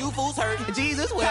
you fools hurt. Jesus will.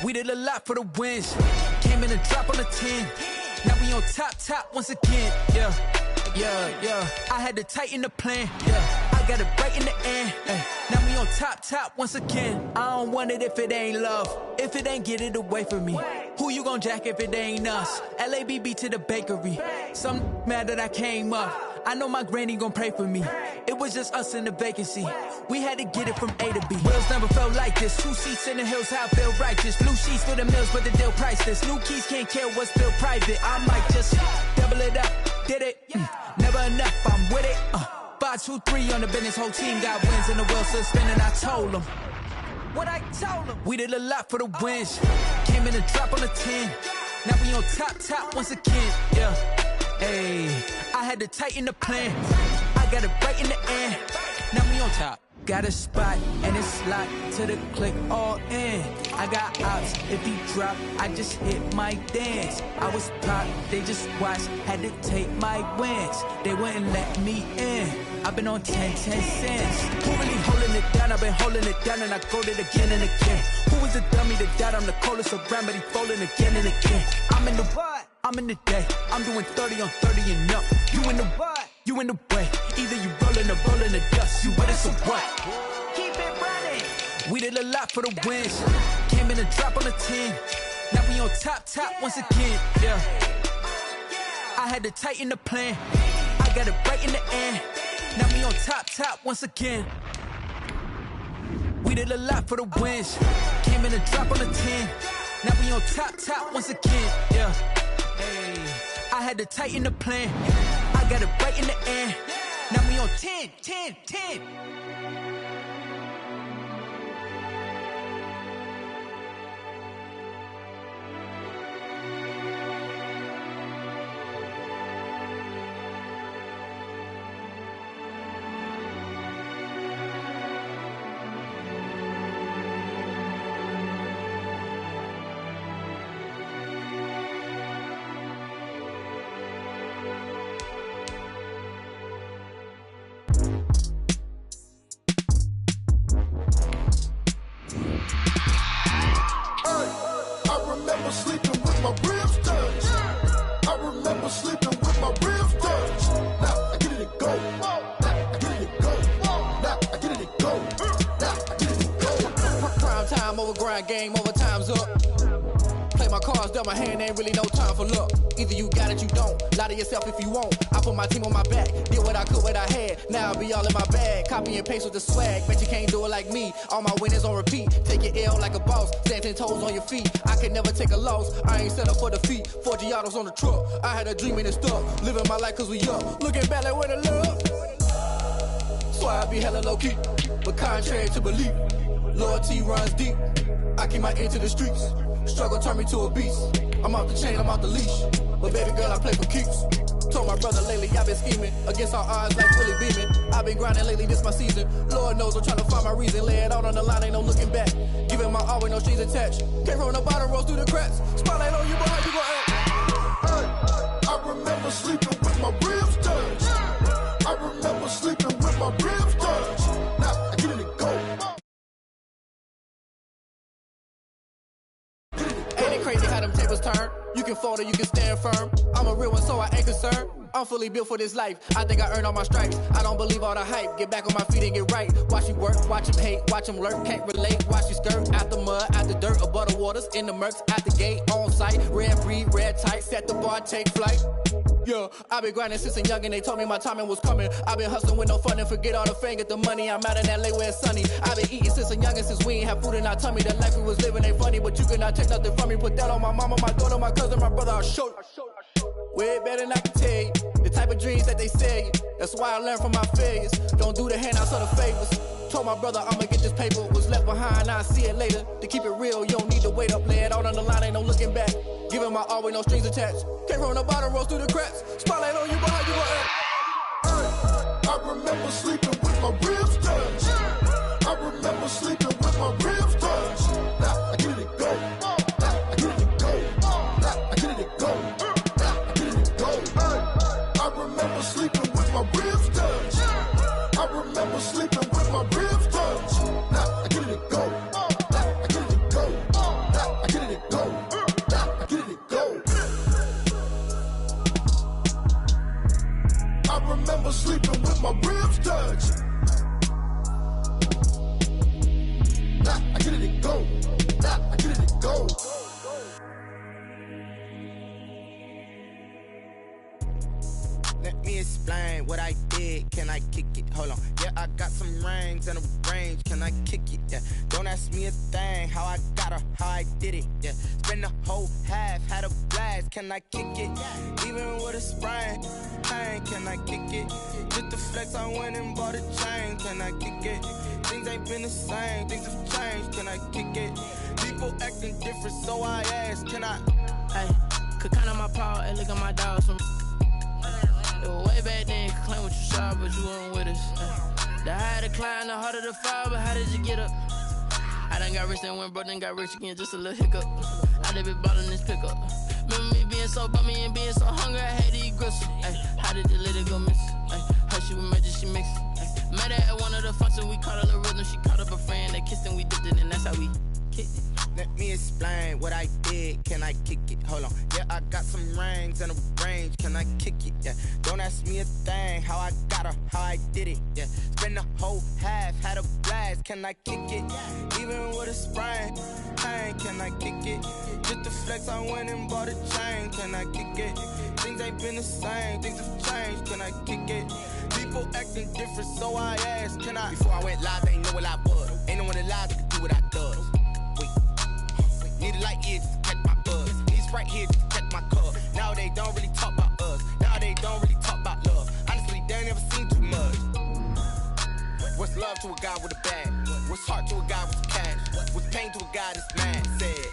We did a lot for the wins. Came in and drop on the 10. Now we on top once again. Yeah. I had to tighten the plan. Yeah, I got it right in the end. Now we on top once again. I don't want it if it ain't love. If it ain't, get it away from me. Who you gon' jack if it ain't us? LABB to the bakery. Some mad that I came up. I know my granny gon' pray for me. It was just us in the vacancy. We had to get it from A to B. Wheels never felt like this. 2 seats in the hills, how I feel righteous. Blue sheets for the mills, but the deal priceless. New keys can't care what's still private. I might just double it up. Did it? Never enough, I'm with it. 5, 2, 3 on the business. Whole team got wins and the wheels still spinning. I told them what I told them. We did a lot for the wins. Came in and drop on the 10. Now we on top once again. Yeah. Hey, I had to tighten the plan. I got it right in the end. Now we on top. Got a spot and it's locked to the click all in. I got ops, if he drop, I just hit my dance. I was pop, they just watched, had to take my wins. They wouldn't let me in. I've been on 10 cents. Who really holding it down? I've been holding it down and I go it again and again. Who was the dummy that doubt I'm the coldest around, but he folding again and again. I'm in the what? I'm in the day. I'm doing 30 on 30 and up. You in the what? You in the way. Either you rollin' or rollin' the dust. You with us or what? Keep it running. We did a lot for the wins. Came in and drop on the 10. Now we on top once again. Yeah. I had to tighten the plan. I got it right in the end. Now we on top once again. We did a lot for the wins. Came in and drop on the 10. Now we on top once again. Yeah. Hey, I had to tighten the plan. I got it right in the end. Now we on 10. Game over, time's up. Play my cards, dealt my hand, ain't really no time for luck. Either you got it, you don't. Lie to yourself if you won't. I put my team on my back, did what I could, what I had. Now I'll be all in my bag. Copy and paste with the swag. Bet you can't do it like me. All my winners on repeat. Take your L like a boss. Stand 10 toes on your feet. I can never take a loss. I ain't set up for defeat. 4 Giottos on the truck. I had a dream and it's stuck. Living my life cause we up. Looking back like where the love. So I be hella low key. But contrary to belief, loyalty runs deep. I keep my ear to the streets. Struggle turned me to a beast. I'm off the chain, I'm off the leash. but baby girl, I play for keeps. Told my brother lately, I've been scheming against all odds like Willie Beeman. I've been grinding lately, this my season. Lord knows I'm trying to find my reason. Lay it out on the line, ain't no looking back. Giving my all with no strings attached. Came from the bottom, rose through the cracks. Spotlight on you, but how you gon' act? Hey, I remember sleeping with my ribs touched. I remember sleeping with my ribs touched. Now I get it and go. Ain't it crazy how them tables turn? You can fold or you can stand firm. I'm a real one, so I ain't concerned. I'm fully built for this life. I think I earned all my stripes. I don't believe all the hype. Get back on my feet and get right. Watch you work, watch him hate, watch him lurk. Can't relate, watch you skirt. Out the mud, out the dirt, above the waters, in the murks, out the gate, on site. Red breed, red tight, set the bar, take flight. Yeah, I been grinding since a youngin', they told me my timing was coming. I been hustling with no fun and forget all the fame, get the money. I'm out in LA where it's sunny. I been eating since a youngin', since we ain't have food in our tummy. The life we was living ain't funny, but you cannot take nothing from me. Put that on my mama, my daughter, my cousin, my brother, I'll show you. Way better than I can tell you. The type of dreams that they sell you. That's why I learned from my failures. Don't do the handouts or the favors. Told my brother I'ma get this paper. Was left behind, I'll see it later. To keep it real, you don't need to wait up. Lay it out on the line, ain't no looking back. Giving my all with no strings attached. Came from the bottom, rose through the cracks. Spotlight on you, but how you gon' act? Hey, I remember sleeping with my ribs touched. I remember sleeping with my ribs touched. Now I get it and go. Now I get it and go. Now I get it and go. Now I get it and go. Hey, I remember sleeping with my ribs touched. I remember sleeping with my ribs touched. Now I get it and go. Now I get it and go. Now I get it and go. Now I get it and go. I remember sleeping with my ribs touched. Now I get it and go. Now I get it and go. Let me explain what I did. Can I kick it? Hold on. Yeah, I got some rings and a range. Can I kick it? Yeah. Don't ask me a thing. How I got her, how I did it. Yeah. Spend the whole half, had a blast. Can I kick it? Even with a sprain, pain. Can I kick it? Just the flex, I went and bought a chain. Can I kick it? Things ain't been the same. Things have changed. Can I kick it? People acting different, so I asked. Can I? Hey, could count on my power and look at my dogs from. It was way back then, could claim what you saw, but you weren't with us. The higher the climb, the harder the fall, but how did you get up? I done got rich and went broke, then got rich again, just a little hiccup. I done been bought in this pickup. Remember me being so bummy and being so hungry, I had to eat gristle. How did the lady go miss? Her she was magic, she mixed. Met her at one of the functions, we caught a little rhythm. She caught up a friend, they kissed and we dipped it, and that's how we kicked it. Let me explain what I did. Can I kick it? Hold on. Yeah, I got some rings and a range. Can I kick it? Yeah. Don't ask me a thing. How I got her, how I did it. Yeah. Spend the whole half, had a blast. Can I kick it? Even with a sprain, pain. Can I kick it? Just the flex, I went and bought a chain. Can I kick it? Things ain't been the same. Things have changed. Can I kick it? People acting different, so I asked. Can I? Before I went live, they ain't know what I was. Ain't no one alive that could do what I does. Need a light here just to catch my buzz. Need Sprite here just to catch my cup. Now they don't really talk about us. Now they don't really talk about love. Honestly, they ain't never seen too much. What's love to a guy with a bag? What's heart to a guy with cash? What's pain to a guy that's mad? Said.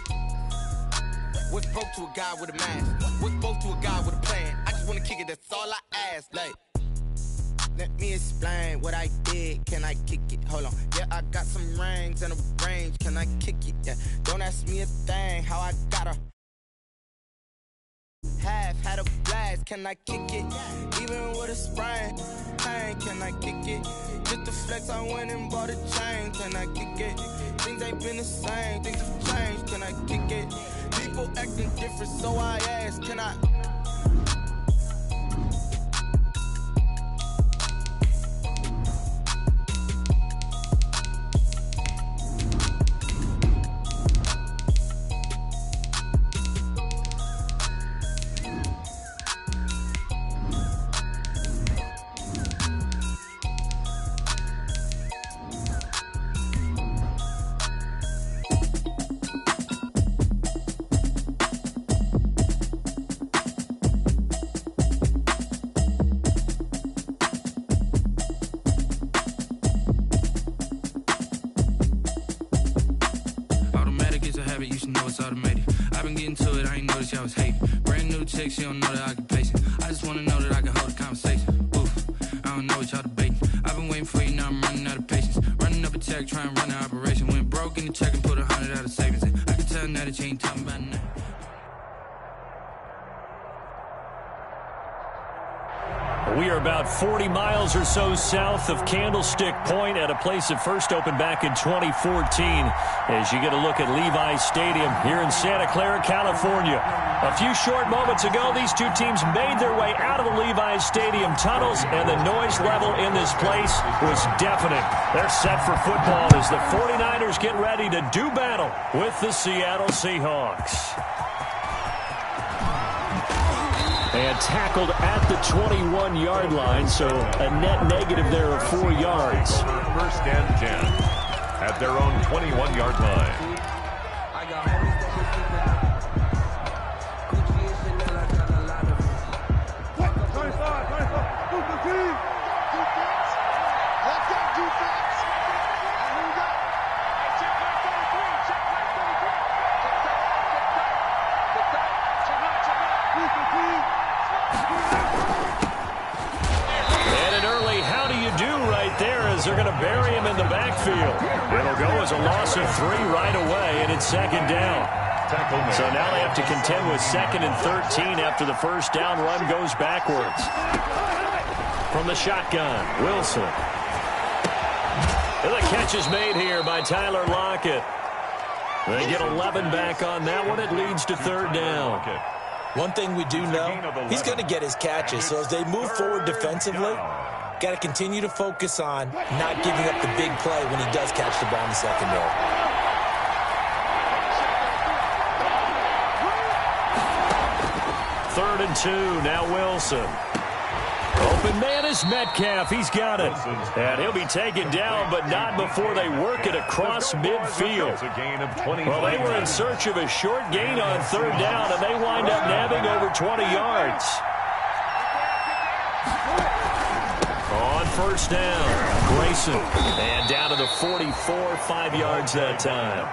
What's broke to a guy with a mask? What's broke to a guy with a plan? I just wanna kick it, that's all I ask. Like, let me explain what I did. Can I kick it? Hold on. Yeah, I got some rings and a range. Can I kick it? Yeah. Don't ask me a thing. How I got her. Half had a blast. Can I kick it? Even with a sprain, pain. Can I kick it? Just the flex, I went and bought a chain. Can I kick it? Things ain't been the same. Things have changed. Can I kick it? People acting different, so I asked. Can I? chick, she don't know that I can patient. I just wanna know that I can hold a conversation. Oof, I don't know what y'all debating. I've been waiting for you, now I'm running out of patience. Running up a check, trying to run an operation. Went broke in the check and put 100 out of savings in. I can tell now that you ain't talking about nothing. We are about 40 miles or so south of Candlestick Point at a place that first opened back in 2014 as you get a look at Levi's Stadium here in Santa Clara, California. A few short moments ago, these two teams made their way out of the Levi's Stadium tunnels, and the noise level in this place was deafening. They're set for football as the 49ers get ready to do battle with the Seattle Seahawks. And tackled at the 21-yard line, so a net negative there of 4 yards. First and 10 at their own 21-yard line. They're going to bury him in the backfield. It'll go as a loss of 3 right away, and it's second down. So now they have to contend with 2nd and 13 after the first down run goes backwards. From the shotgun, Wilson. And the catch is made here by Tyler Lockett. They get 11 back on that one. It leads to 3rd down. One thing we do know, he's going to get his catches. So as they move forward defensively, got to continue to focus on not giving up the big play when he does catch the ball in the secondary. Third and 2, now Wilson. Open man is Metcalf. He's got it. And he'll be taken down, but not before they work it across midfield. Well, they were in search of a short gain on 3rd down, and they wind up nabbing over 20 yards. On first down, Grayson. And down to the 44, 5 yards that time.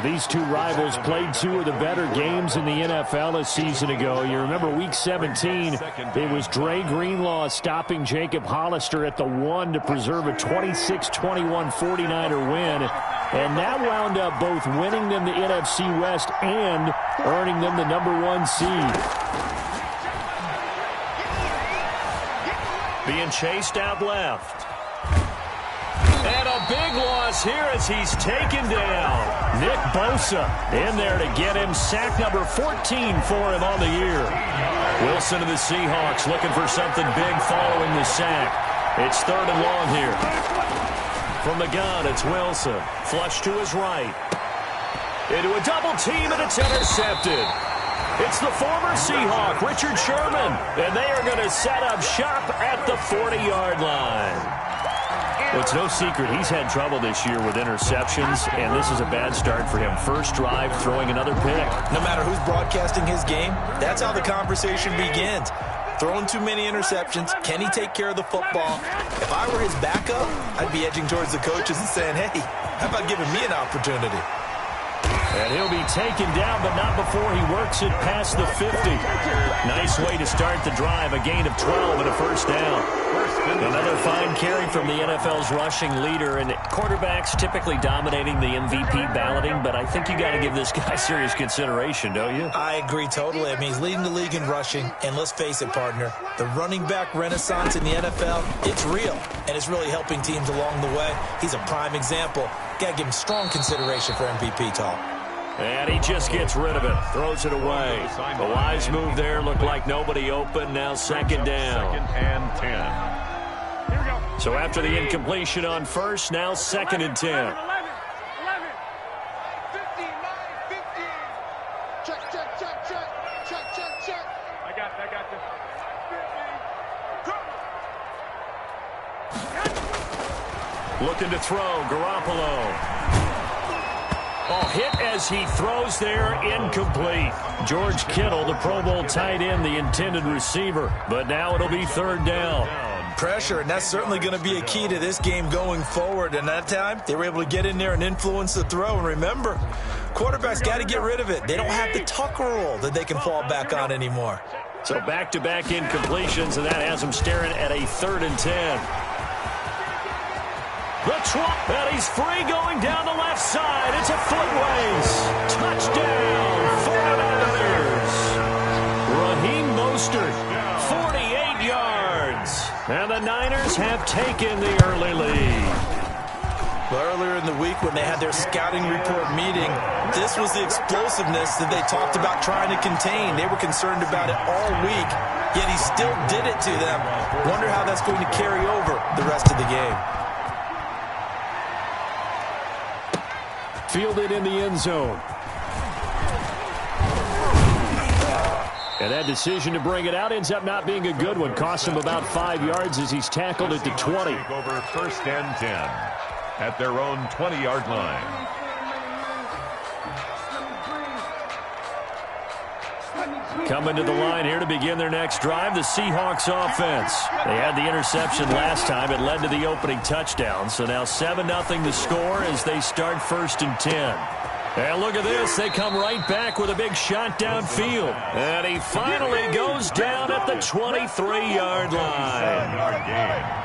These two rivals played 2 of the better games in the NFL a season ago. You remember week 17, it was Dre Greenlaw stopping Jacob Hollister at the 1 to preserve a 26-21 49er win. And that wound up both winning them the NFC West and earning them the #1 seed. Being chased out left. And a big loss here as he's taken down. Nick Bosa in there to get him. Sack number 14 for him on the year. Wilson of the Seahawks looking for something big following the sack. It's 3rd and long here. From the gun, it's Wilson. Flush to his right. Into a double team, and it's intercepted. It's the former Seahawk, Richard Sherman, and they are going to set up shop at the 40-yard line. Well, it's no secret he's had trouble this year with interceptions, and this is a bad start for him. First drive, throwing another pick. No matter who's broadcasting his game, that's how the conversation begins. Throwing too many interceptions. Can he take care of the football? If I were his backup, I'd be edging towards the coaches and saying, hey, how about giving me an opportunity? And he'll be taken down, but not before he works it past the 50. Nice way to start the drive. A gain of 12 and a first down. Another fine carry from the NFL's rushing leader. And quarterbacks typically dominating the MVP balloting, but I think you got to give this guy serious consideration, don't you? I agree totally. I mean, he's leading the league in rushing. And let's face it, partner, the running back renaissance in the NFL, it's real. And it's really helping teams along the way. He's a prime example. Got to give him strong consideration for MVP talk. And he just gets rid of it. Throws it away. A wise move there. Looked like nobody open. Now 2nd down. 2nd and 10. So after the incompletion on first, now 2nd and 10. 11, 59, 15. Check. I got this. Looking to throw, Garoppolo. Oh, hit as he throws there, incomplete. George Kittle, the Pro Bowl tight end, the intended receiver. But now it'll be 3rd down. Pressure, and that's certainly going to be a key to this game going forward. And that time, they were able to get in there and influence the throw. And remember, Quarterbacks got to get rid of it. They don't have the tuck rule that they can fall back on anymore. So back-to-back incompletions, and that has him staring at a 3rd and 10. And he's free going down the left side. It's a foot race. Touchdown, 49ers. Raheem Mostert, 48 yards. And the Niners have taken the early lead. Earlier in the week when they had their scouting report meeting, this was the explosiveness that they talked about trying to contain. They were concerned about it all week, yet he still did it to them. Wonder how that's going to carry over the rest of the game. Fielded in the end zone. And that decision to bring it out ends up not being a good one. Cost him about 5 yards as he's tackled at the 20. Over 1st and 10 at their own 20-yard line. Coming to the line here to begin their next drive, the Seahawks offense. They had the interception last time. It led to the opening touchdown. So now 7-0 the score as they start 1st and 10. And look at this. They come right back with a big shot downfield. And he finally goes down at the 23-yard line.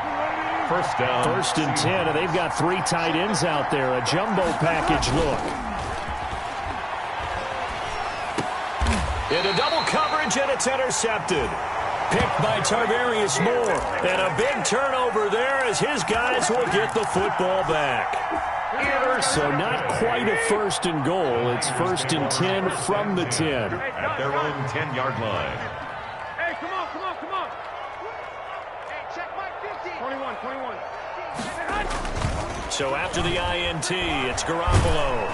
First down. 1st and 10, and they've got 3 tight ends out there. A jumbo package look. Into double coverage, and it's intercepted. Picked by Tarvarius Moore. And a big turnover there as his guys will get the football back. So not quite a 1st and goal. It's 1st and 10 from the 10. At their own 10-yard line. Hey, come on. Hey, check my 50. 21. So after the INT, it's Garoppolo.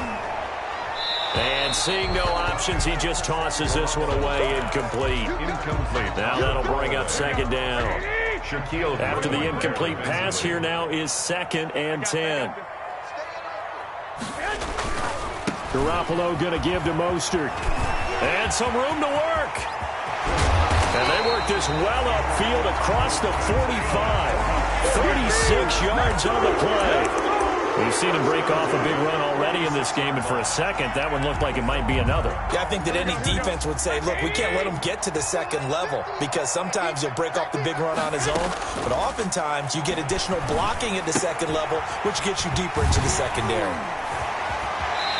And seeing no options, he just tosses this one away, incomplete. Now that'll bring up 2nd down. After the incomplete pass, here now is 2nd and 10. Garoppolo going to give to Mostert. And some room to work. And they work this well upfield across the 45. 36 yards on the play. We've seen him break off a big run already in this game, and for a second, that one looked like it might be another. Yeah, I think that any defense would say, look, we can't let him get to the 2nd level because sometimes he'll break off the big run on his own, but oftentimes you get additional blocking at the 2nd level, which gets you deeper into the secondary.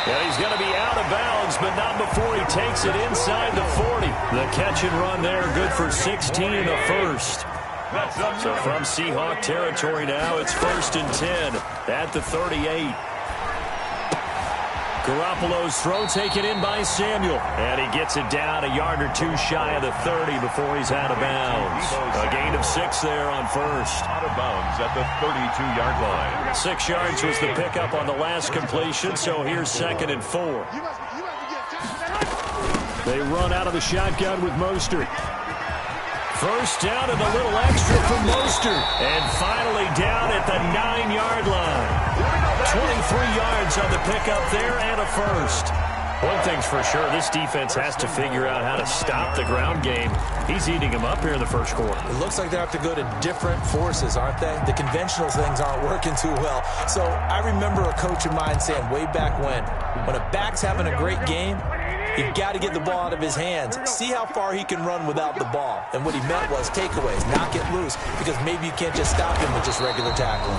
Yeah, he's going to be out of bounds, but not before he takes it inside the 40. The catch and run there, good for 16 in the 1st. So from Seahawk territory now, it's 1st and 10 at the 38. Garoppolo's throw taken in by Samuel. And he gets it down a yard or 2 shy of the 30 before he's out of bounds. A gain of 6 there on 1st. Out of bounds at the 32-yard line. 6 yards was the pickup on the last completion, so here's 2nd and 4. They run out of the shotgun with Mostert. First down and a little extra for Mostert. And finally down at the 9-yard line. 23 yards on the pickup there and a 1st. One thing's for sure, this defense has to figure out how to stop the ground game. He's eating them up here in the 1st quarter. It looks like they have to go to different forces, aren't they? The conventional things aren't working too well. So I remember a coach of mine saying way back when a back's having a great game, you've got to get the ball out of his hands. See how far he can run without the ball. And what he meant was takeaways, knock it loose, because maybe you can't just stop him with just regular tackling.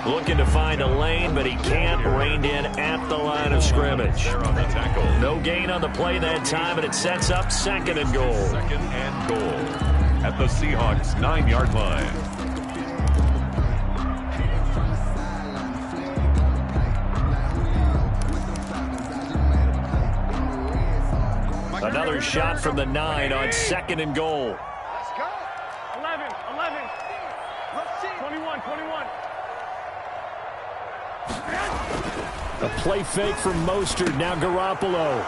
Looking to find a lane, but he can't. Reined in at the line of scrimmage. No gain on the play that time, and it sets up 2nd and goal. 2nd and goal at the Seahawks' 9-yard line. Another shot from the 9 on 2nd and goal. Let's go. 11. 21. A play fake from Mostert, now Garoppolo.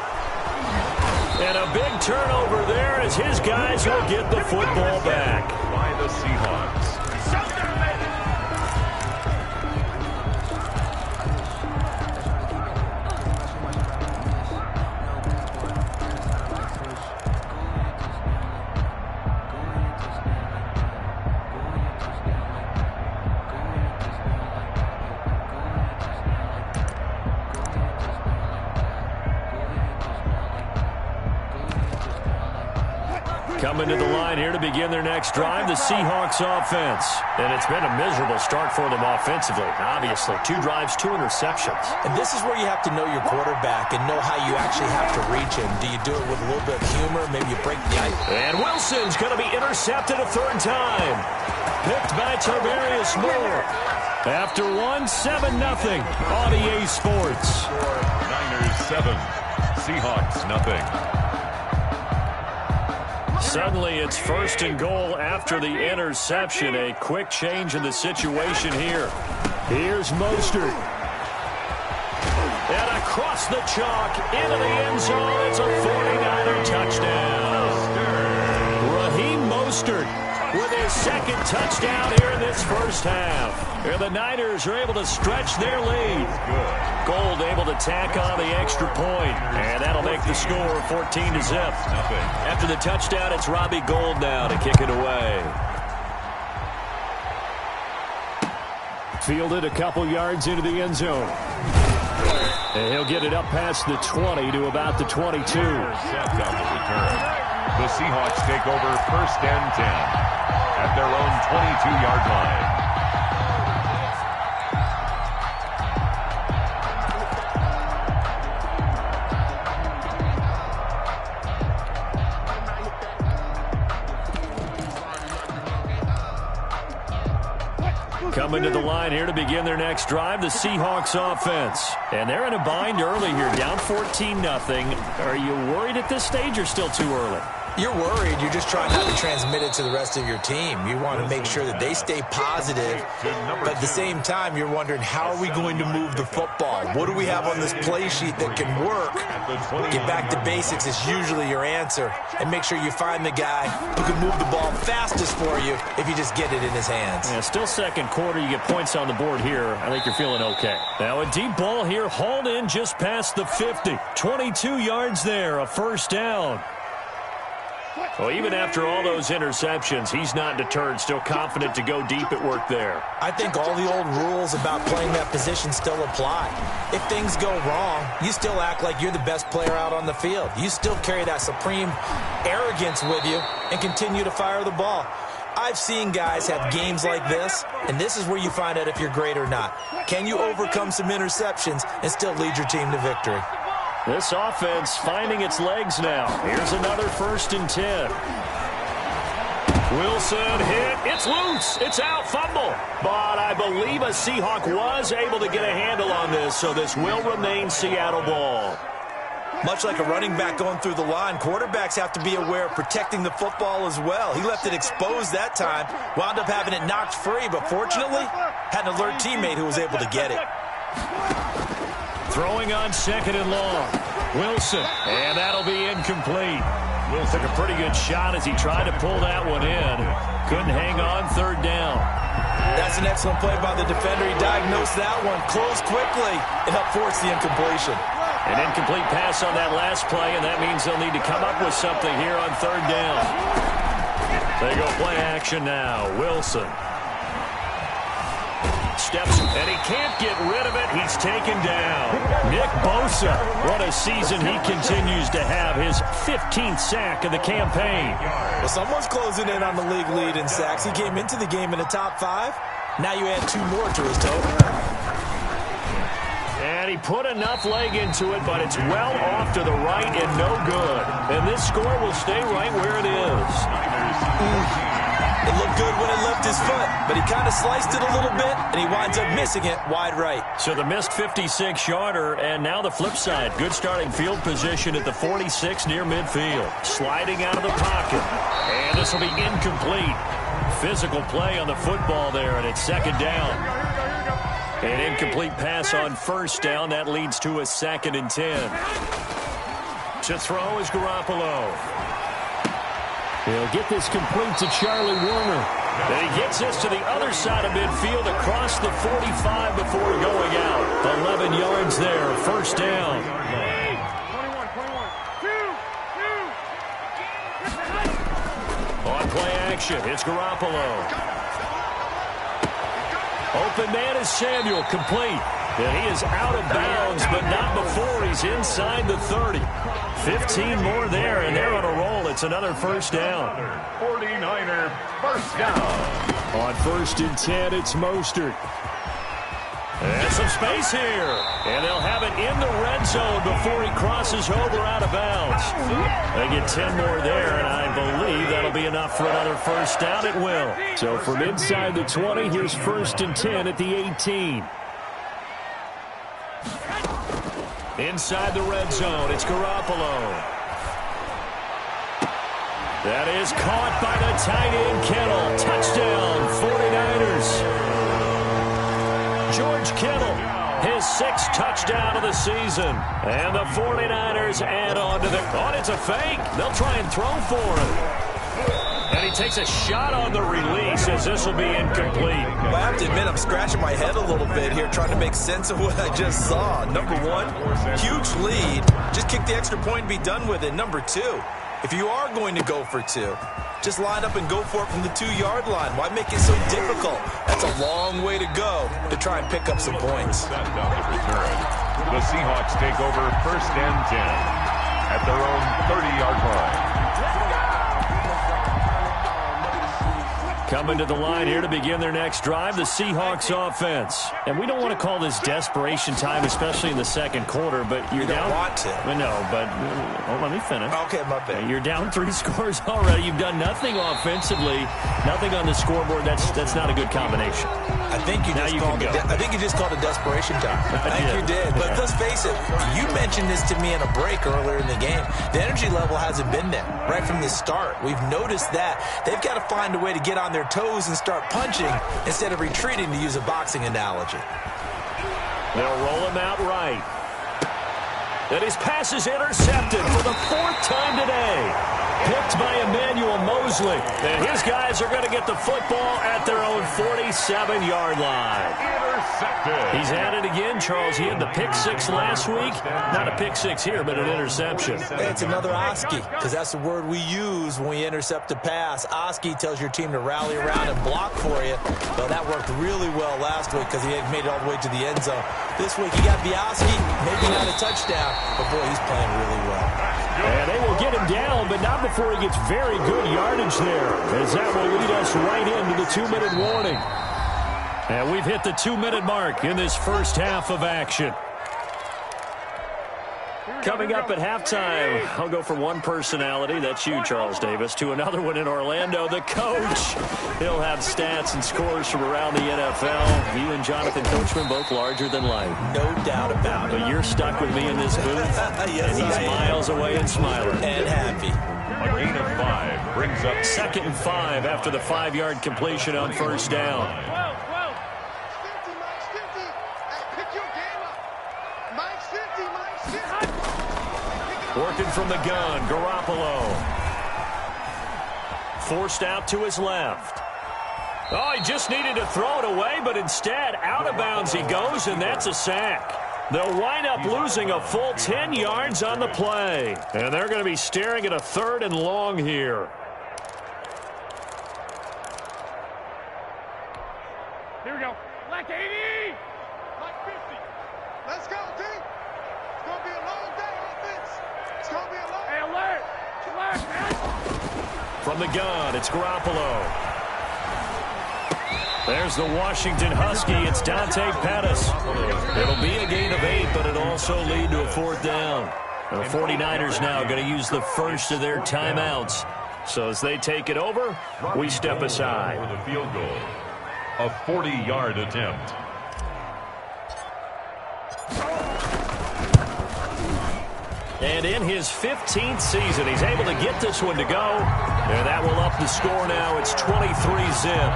And a big turnover there as his guys will get the football back. By the Seahawks. Coming to the line here to begin their next drive, the Seahawks offense. And it's been a miserable start for them offensively, obviously. 2 drives, 2 interceptions. And this is where you have to know your quarterback and know how you actually have to reach him. Do you do it with a little bit of humor? Maybe you break the ice. And Wilson's going to be intercepted a 3rd time. Picked by Tarvarius Moore. After 7-0 on EA Sports. Niners 7, Seahawks nothing. Suddenly it's 1st and goal after the interception. A quick change in the situation here. Here's Mostert. And across the chalk into the end zone. It's a 49er touchdown. Raheem Mostert with his 2nd touchdown here in this first half. Here the Niners are able to stretch their lead. Gold able to tack on the extra point, and that'll make the score 14-0. After the touchdown, it's Robbie Gould now to kick it away. Fielded a couple yards into the end zone. And he'll get it up past the 20 to about the 22. Set on the return. The Seahawks take over 1st and 10 at their own 22-yard line. Coming to the line here to begin their next drive, the Seahawks offense. And they're in a bind early here, down 14-0. Are you worried at this stage or still too early? You're worried. You're just trying not to transmit it to the rest of your team. You want to make sure that they stay positive, but at the same time, you're wondering, how are we going to move the football? What do we have on this play sheet that can work? Get back to basics is usually your answer, and make sure you find the guy who can move the ball fastest for you if you just get it in his hands. Yeah, still 2nd quarter. You get points on the board here. I think you're feeling okay. Now a deep ball here, hauled in just past the 50. 22 yards there, a 1st down. Well, even after all those interceptions, he's not deterred, still confident to go deep at work there. I think all the old rules about playing that position still apply. If things go wrong, you still act like you're the best player out on the field. You still carry that supreme arrogance with you and continue to fire the ball. I've seen guys have games like this, and this is where you find out if you're great or not. Can you overcome some interceptions and still lead your team to victory? This offense finding its legs now. Here's another 1st and 10. Wilson hit. It's loose. It's out. Fumble. But I believe a Seahawk was able to get a handle on this, so this will remain Seattle ball. Much like a running back going through the line, quarterbacks have to be aware of protecting the football as well. He left it exposed that time, wound up having it knocked free, but fortunately, had an alert teammate who was able to get it. Throwing on 2nd and long. Wilson, and that'll be incomplete. Wilson took a pretty good shot as he tried to pull that one in. Couldn't hang on, 3rd down. That's an excellent play by the defender. He diagnosed that one, closed quickly, and helped force the incompletion. An incomplete pass on that last play, and that means they'll need to come up with something here on 3rd down. They go play action now. Wilson steps, and he can't get rid of it. He's taken down. Nick Bosa, what a season he continues to have. His 15th sack of the campaign. Well, someone's closing in on the league lead in sacks. He came into the game in the top 5. Now you add 2 more to his total. And he put enough leg into it, but it's well off to the right and no good. And this score will stay right where it is. It looked good when it left his foot, but he kind of sliced it a little bit, and he winds up missing it wide right. So the missed 56-yarder, and now the flip side. Good starting field position at the 46 near midfield. Sliding out of the pocket. And this will be incomplete. Physical play on the football there, and it's 2nd down. An incomplete pass on 1st down. That leads to a 2nd and 10. To throw is Garoppolo. He'll get this complete to Charlie Warner. Then he gets this to the other side of midfield across the 45 before going out. 11 yards there, 1st down. 21. On play action, it's Garoppolo. Open man is Samuel, complete. And he is out of bounds, but not before he's inside the 30. 15 more there, and they're on a roll. It's another first down. 49er first down. On 1st and 10, it's Mostert. And some space here. And they'll have it in the red zone before he crosses over out of bounds. They get 10 more there, and I believe that'll be enough for another first down. It will. So from inside the 20, here's 1st and 10 at the 18. Inside the red zone, it's Garoppolo. That is caught by the tight end, Kittle. Touchdown, 49ers. George Kittle, his 6th touchdown of the season. And the 49ers add on to the... Oh, it's a fake. They'll try and throw for him. And he takes a shot on the release as this will be incomplete. Well, I have to admit, I'm scratching my head a little bit here trying to make sense of what I just saw. Number one, huge lead. Just kick the extra point and be done with it. Number two, if you are going to go for 2, just line up and go for it from the 2-yard line. Why make it so difficult? That's a long way to go to try and pick up some points. The Seahawks take over 1st and 10 at their own 30-yard line. Coming to the line here to begin their next drive, the Seahawks offense. And we don't want to call this desperation time, especially in the second quarter, but you're down. You don't want to. No, but let me finish. Okay, my bad. You're down 3 scores already. You've done nothing offensively, nothing on the scoreboard. That's not a good combination. I think you just called it desperation time. I think you did. But let's face it, you mentioned this to me in a break earlier in the game. The energy level hasn't been there right from the start. We've noticed that. They've got to find a way to get on their toes and start punching instead of retreating, to use a boxing analogy. They'll roll him out right. And his pass is intercepted for the 4th time today. Picked by Emmanuel Mosley. And his guys are going to get the football at their own 47-yard line. Intercepted. He's at it again, Charles. He had the pick 6 last week. Not a pick 6 here, but an interception. It's another Oski, because that's the word we use when we intercept a pass. Oski tells your team to rally around and block for you. Well, that worked really well last week because he had made it all the way to the end zone. This week he got the Oski, maybe not a touchdown, but boy, he's playing really well. And they will get him down, but not before he gets very good yardage there, as that will lead us right into the 2-minute warning. And we've hit the 2-minute mark in this first half of action. Coming up at halftime, I'll go from one personality, that's you, Charles Davis, to another one in Orlando, the coach. He'll have stats and scores from around the NFL. You and Jonathan Coachman, both larger than life. No doubt about it. But you're stuck with me in this booth, yes, and he's miles away and smiling. And happy. A gain of 5 brings up 2nd and 5 after the 5-yard completion on 1st down. Working from the gun, Garoppolo. Forced out to his left. Oh, he just needed to throw it away, but instead, out of bounds he goes, and that's a sack. They'll wind up losing a full 10 yards on the play. And they're going to be staring at a 3rd and long here. Here we go. Black 80. Black 50. Let's go, D. It's going to be a long day, offense. It's going to be a long day. Hey, alert. Alert, man. From the gun, it's Garoppolo. There's the Washington Husky. It's Dante Pettis. It'll be a gain of 8, but it'll also lead to a 4th down. The 49ers now going to use the first of their timeouts. So as they take it over, we step aside. For the field goal. A 40-yard attempt. And in his 15th season, he's able to get this one to go. And that will up the score now. It's 23-zip.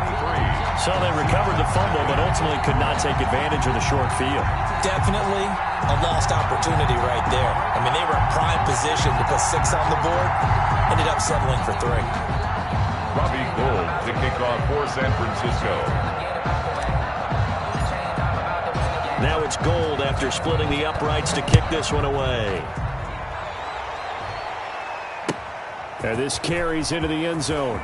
So they recovered the fumble, but ultimately could not take advantage of the short field. Definitely a lost opportunity right there. I mean, they were in prime position to put 6 on the board. Ended up settling for 3. Robbie Gould to kick off for San Francisco. Now it's Gould after splitting the uprights to kick this one away. And this carries into the end zone.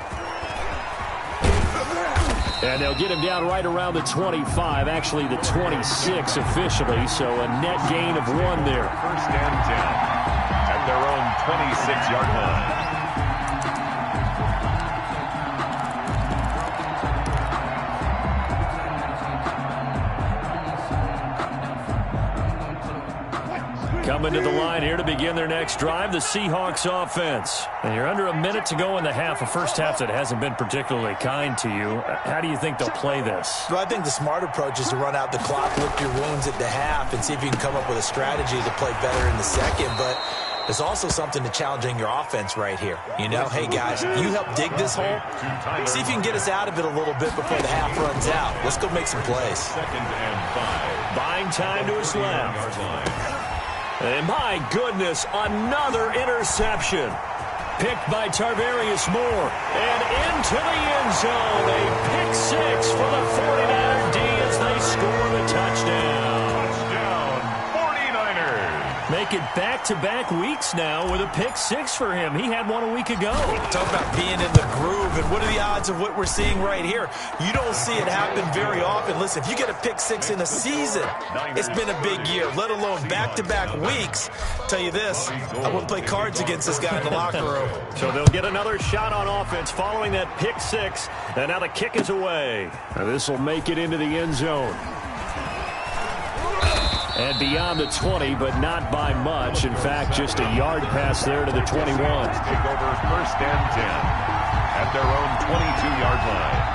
And they'll get him down right around the 25, actually the 26 officially, so a net gain of 1 there. First and 10 at their own 26-yard line. Coming to the line here to begin their next drive, the Seahawks offense. And you're under a minute to go in the half, a first half that hasn't been particularly kind to you. How do you think they'll play this? Well, I think the smart approach is to run out the clock, lick your wounds at the half, and see if you can come up with a strategy to play better in the second. But there's also something to challenging your offense right here. You know, hey, guys, you help dig this hole. See if you can get us out of it a little bit before the half runs out. Let's go make some plays. Second and 5. Buying time to his left. And my goodness, another interception. Picked by Tarvarius Moore. And into the end zone. A pick 6 for the 49er D as they score the touchdown. Touchdown, 49ers. Make it back-to-back weeks now with a pick 6 for him. He had one a week ago. Talk about being in the groove, and what are the odds of what we're seeing right here? You don't see it happen very often. Listen, if you get a pick 6 in a season, it's been a big year, let alone back-to-back weeks. Tell you this, I wouldn't play cards against this guy in the locker room. So they'll get another shot on offense following that pick 6, and now the kick is away. This will make it into the end zone. And beyond the 20, but not by much. In fact, just a yard pass there to the 21. Take over first and 10 at their own 22-yard line.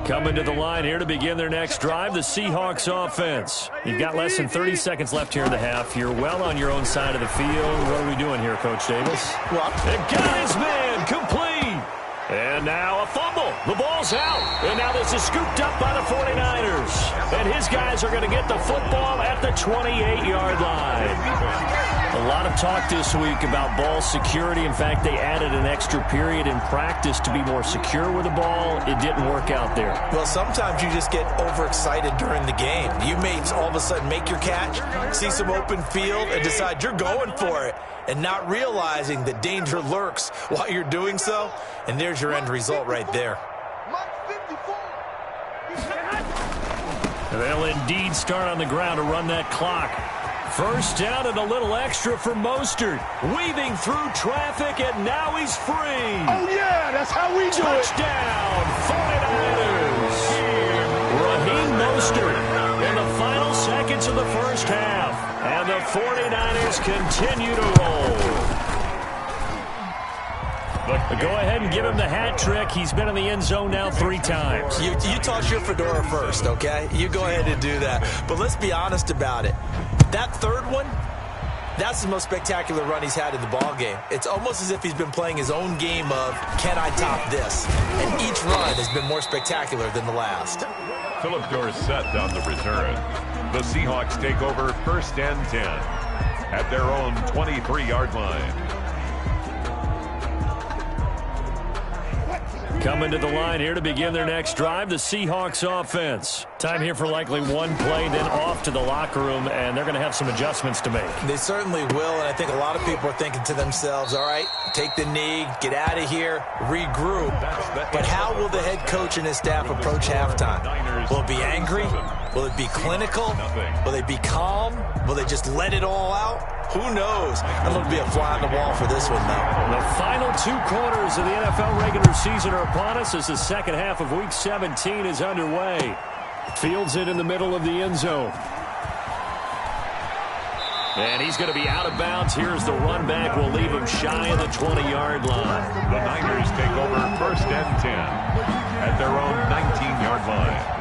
Coming to the line here to begin their next drive, the Seahawks offense. You've got less than 30 seconds left here in the half. You're well on your own side of the field. What are we doing here, Coach Davis? And got his man complete. And now a fumble. The ball's out. And now this is scooped up by the 49ers. And his guys are going to get the football at the 28-yard line. A lot of talk this week about ball security. In fact, they added an extra period in practice to be more secure with the ball. It didn't work out there. Well, sometimes you just get overexcited during the game. You may all of a sudden make your catch, see some open field, and decide you're going for it, and not realizing that danger lurks while you're doing so. And there's your end result right there. They'll indeed start on the ground to run that clock. First down and a little extra for Mostert. Weaving through traffic, and now he's free. Oh, yeah, that's how we do it. Touchdown, 49ers. Raheem Mostert in the final seconds of the first half. And the 49ers continue to roll. Go ahead and give him the hat trick. He's been in the end zone now 3 times. You toss your fedora first, okay? You go ahead and do that. But let's be honest about it. That third one, that's the most spectacular run he's had in the ball game. It's almost as if he's been playing his own game of, can I top this? And each run has been more spectacular than the last. Philip Dorsett on the return. The Seahawks take over first and 10 at their own 23-yard line. Coming to the line here to begin their next drive, the Seahawks offense. Time here for likely one play, then off to the locker room, and they're going to have some adjustments to make. They certainly will, and I think a lot of people are thinking to themselves, all right, take the knee, get out of here, regroup. But how will the head coach and his staff approach halftime? Will it be angry? Will it be clinical? Will they be calm? Will they just let it all out? Who knows? I'm going to be a fly on the wall for this one, though. The final 2 quarters of the NFL regular season are upon us as the second half of Week 17 is underway. Fields it in the middle of the end zone. And he's going to be out of bounds. Here's the run back. We'll leave him shy of the 20-yard line. The Niners take over first and 10 at their own 19-yard line.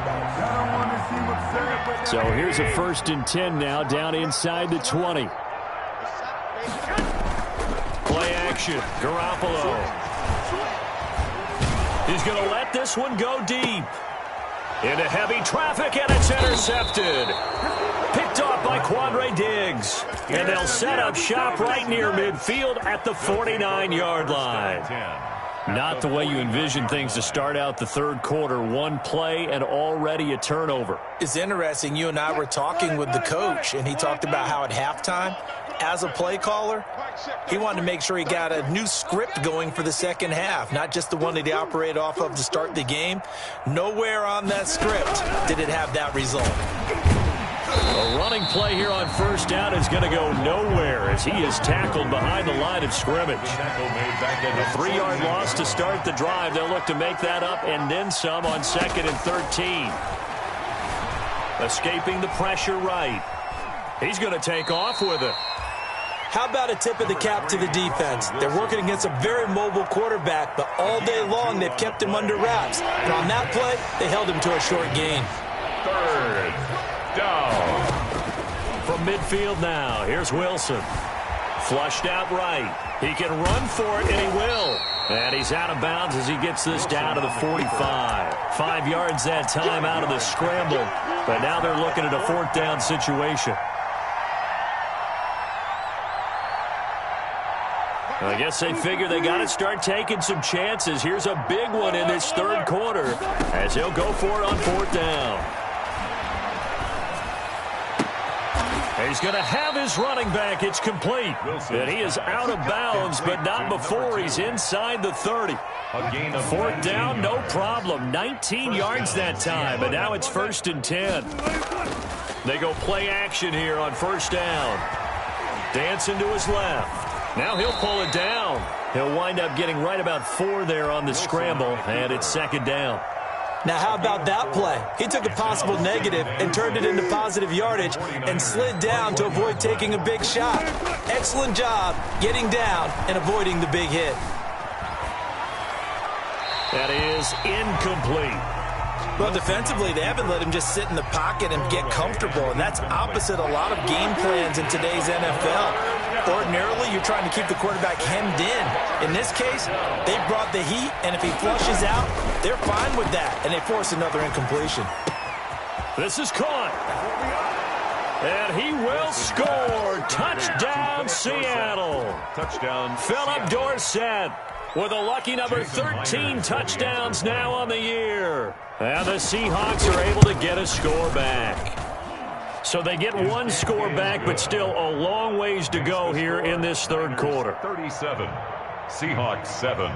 So here's a 1st and 10 now down inside the 20. Play action. Garoppolo. He's going to let this one go deep. Into heavy traffic, and it's intercepted. Picked off by by Quandre Diggs. And they'll set up shop right near midfield at the 49-yard line. Not the way you envision things to start out the third quarter. One play and already a turnover. It's interesting. You and I were talking with the coach, and he talked about how at halftime, as a play caller, he wanted to make sure he got a new script going for the second half, not just the one that he operated off of to start the game. Nowhere on that script did it have that result. A running play here on first down is going to go nowhere as he is tackled behind the line of scrimmage. A 3-yard loss to start the drive. They'll look to make that up and then some on 2nd and 13. Escaping the pressure right. He's going to take off with it. How about a tip of the cap to the defense? They're working against a very mobile quarterback, but all day long they've kept him under wraps. And on that play, they held him to a short gain. 3rd down. From midfield now, here's Wilson. Flushed out right. He can run for it, and he will. And he's out of bounds as he gets this down to the 45. 5 yards that time out of the scramble. But now they're looking at a 4th down situation. I guess they figure they got to start taking some chances. Here's a big one in this third quarter as he'll go for it on 4th down. He's going to have his running back. It's complete. And he is out of bounds, but not before he's inside the 30. 4th down, no problem. 19 yards that time, and now it's 1st and 10. They go play action here on 1st down. Dancing to his left. Now he'll pull it down. He'll wind up getting right about 4 there on the scramble, and it's 2nd down. Now, how about that play? He took a possible negative and turned it into positive yardage and slid down to avoid taking a big shot. Excellent job getting down and avoiding the big hit. That is incomplete. Well, defensively, they haven't let him just sit in the pocket and get comfortable, and that's opposite a lot of game plans in today's NFL. Ordinarily, you're trying to keep the quarterback hemmed in. In this case, they brought the heat, and if he flushes out, they're fine with that, and they force another incompletion. This is caught. And he will score. Touchdown, Seattle. Touchdown, Philip Dorsett with a lucky number 13 touchdowns now on the year. And the Seahawks are able to get a score back. So they get one score back, but still a long ways to go here in this third quarter. 37, Seahawks 7.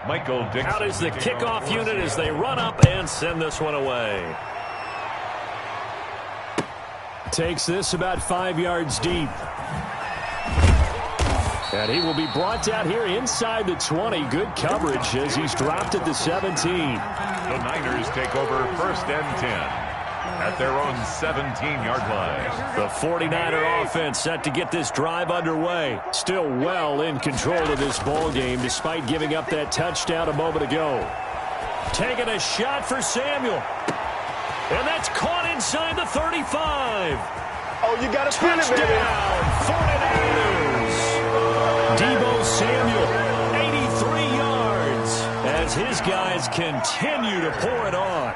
Michael Dixon. Out is the kickoff unit as they run up and send this one away. Takes this about 5 yards deep. And he will be brought down here inside the 20. Good coverage as he's dropped at the 17. The Niners take over 1st and 10 at their own 17-yard line. The 49er offense set to get this drive underway. Still well in control of this ball game despite giving up that touchdown a moment ago. Taking a shot for Samuel. And that's caught inside the 35. Oh, you got to feel it, baby. Touchdown, 49ers. Deebo Samuel, 83 yards, as his guys continue to pour it on.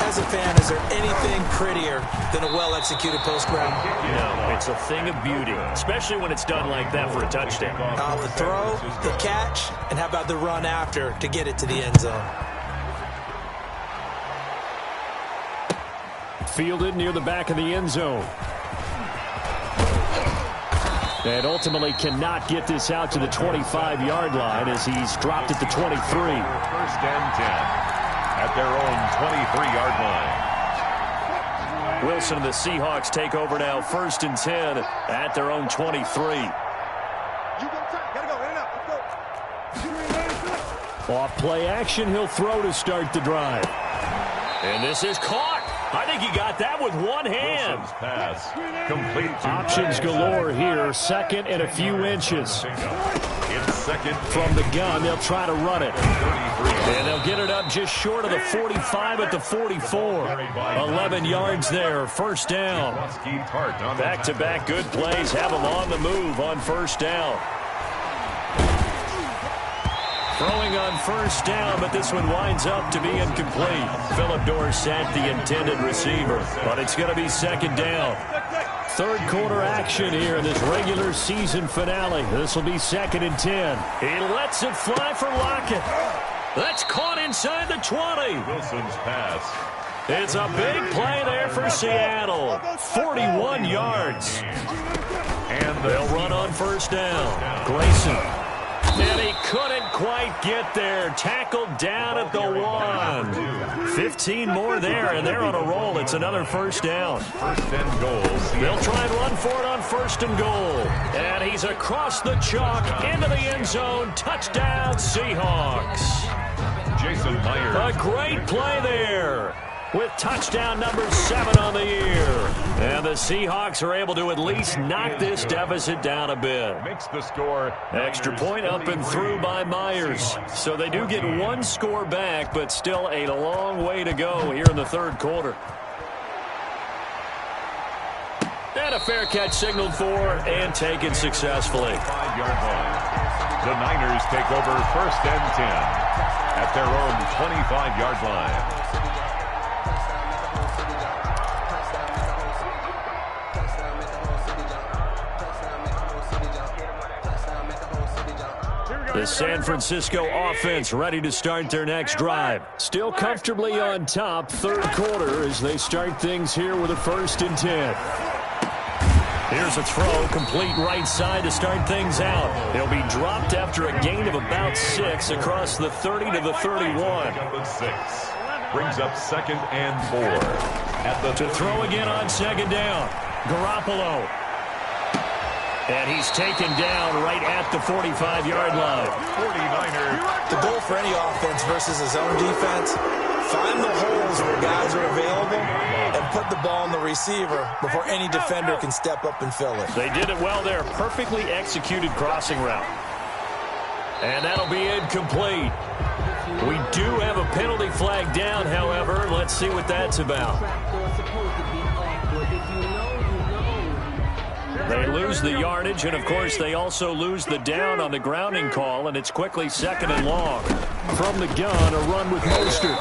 As a fan, is there anything prettier than a well-executed post-round? No, it's a thing of beauty, especially when it's done like that for a touchdown. The throw, the catch, and how about the run after to get it to the end zone? Fielded near the back of the end zone. And ultimately cannot get this out to the 25-yard line as he's dropped at the 23. 1st and 10 at their own 23-yard line. Wilson and the Seahawks take over now 1st and 10 at their own 23. Off play action, he'll throw to start the drive. And this is caught. I think he got that with one hand. Pass complete. Options galore here. 2nd and a few inches. It's 2nd from the gun. They'll try to run it. And they'll get it up just short of the 45 at the 44. 11 yards there. 1st down. Back-to-back good plays have them on the move on 1st down. Throwing on first down, but this one winds up to be incomplete. Phillip Dorsett, the intended receiver, but it's going to be second down. Third quarter action here in this regular season finale. This will be 2nd and 10. He lets it fly for Lockett. That's caught inside the 20. Wilson's pass. It's a big play there for Seattle. 41 yards. And they'll run on first down. Grayson. And he couldn't quite get there. Tackled down at the 1. 15 more there, and they're on a roll. It's another first down. First and goal. They'll try and run for it on first and goal. And he's across the chalk into the end zone. Touchdown, Seahawks. Jason Myers. A great play there, with touchdown number 7 on the year. And the Seahawks are able to at least knock this deficit down a bit. Makes the score. Extra point up and through by Myers. So they do get 1 score back, but still a long way to go here in the third quarter. And a fair catch signaled for and taken successfully. 5-yard line. The Niners take over 1st and 10 at their own 25-yard line. The San Francisco offense ready to start their next drive. Still comfortably on top, third quarter, as they start things here with a 1st and 10. Here's a throw, complete right side to start things out. He'll be dropped after a gain of about 6 across the 30 to the 31. Brings up 2nd and 4. To throw again on 2nd down. Garoppolo. And he's taken down right at the 45-yard line. 49er. The goal for any offense versus his own defense, find the holes where guys are available and put the ball in the receiver before any defender can step up and fill it. They did it well there. Perfectly executed crossing route. And that'll be incomplete. We do have a penalty flag down, however. Let's see what that's about. They lose the yardage, and, of course, they also lose the down on the grounding call, and it's quickly 2nd and long. From the gun, a run with Mostert.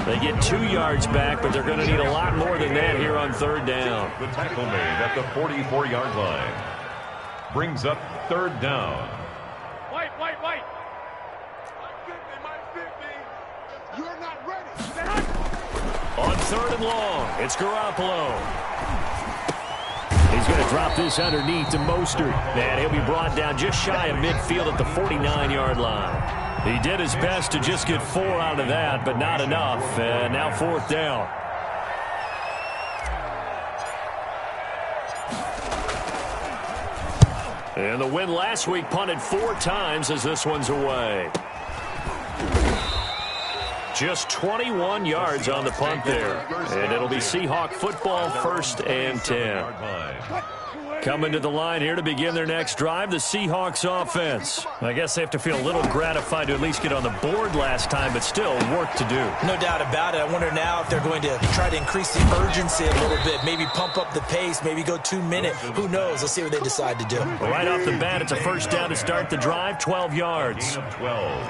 They get 2 yards back, but they're going to need a lot more than that here on 3rd down. The tackle made at the 44-yard line. Brings up 3rd down. White. Mike 50. You're not ready. On 3rd and long, it's Garoppolo. He's going to drop this underneath to Mostert. And he'll be brought down just shy of midfield at the 49-yard line. He did his best to just get 4 out of that, but not enough. And now 4th down. And the win last week punted 4 times as this one's away. Just 21 yards on the punt there. And it'll be Seahawk football, 1st and 10. Coming to the line here to begin their next drive, the Seahawks offense. I guess they have to feel a little gratified to at least get on the board last time, but still work to do. No doubt about it. I wonder now if they're going to try to increase the urgency a little bit, maybe pump up the pace, maybe go 2-minute. Who knows? Let's see what they decide to do. Right off the bat, it's a 1st down to start the drive, 12 yards. 12.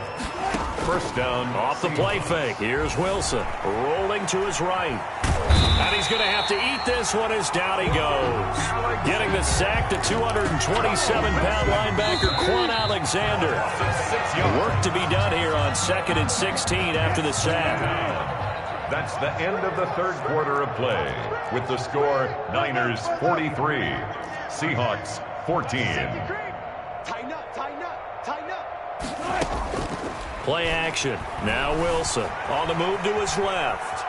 1st down. Off the play fake. Here's Wilson rolling to his right. And he's going to have to eat this one as down he goes. Getting the sack to 227-pound linebacker Quan Alexander. Work to be done here on 2nd and 16 after the sack. That's the end of the third quarter of play. With the score, Niners 43, Seahawks 14. Tighten up. Play action. Now Wilson on the move to his left.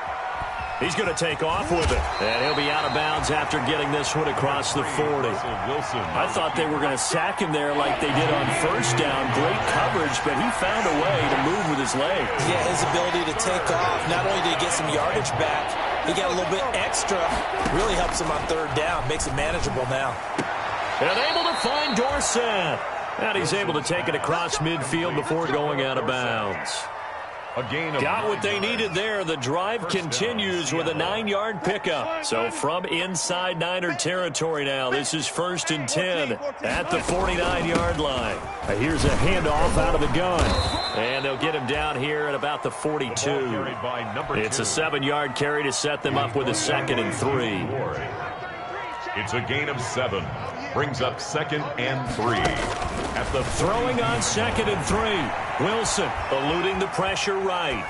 He's going to take off with it. And he'll be out of bounds after getting this one across the 40. I thought they were going to sack him there like they did on 1st down. Great coverage, but he found a way to move with his legs. Yeah, his ability to take off. Not only did he get some yardage back, he got a little bit extra. Really helps him on 3rd down. Makes it manageable now. And able to find Dorsett. And he's able to take it across midfield before going out of bounds. A gain of Got what they needed there. The drive continues with a 9-yard pickup. So from inside Niner territory now, this is 1st and 10 at the 49-yard line. Here's a handoff out of the gun. And they'll get him down here at about the 42. It's a 7-yard carry to set them up with a 2nd and 3. It's a gain of 7. Brings up 2nd and 3. At the throwing on 2nd and 3. Wilson eluding the pressure right.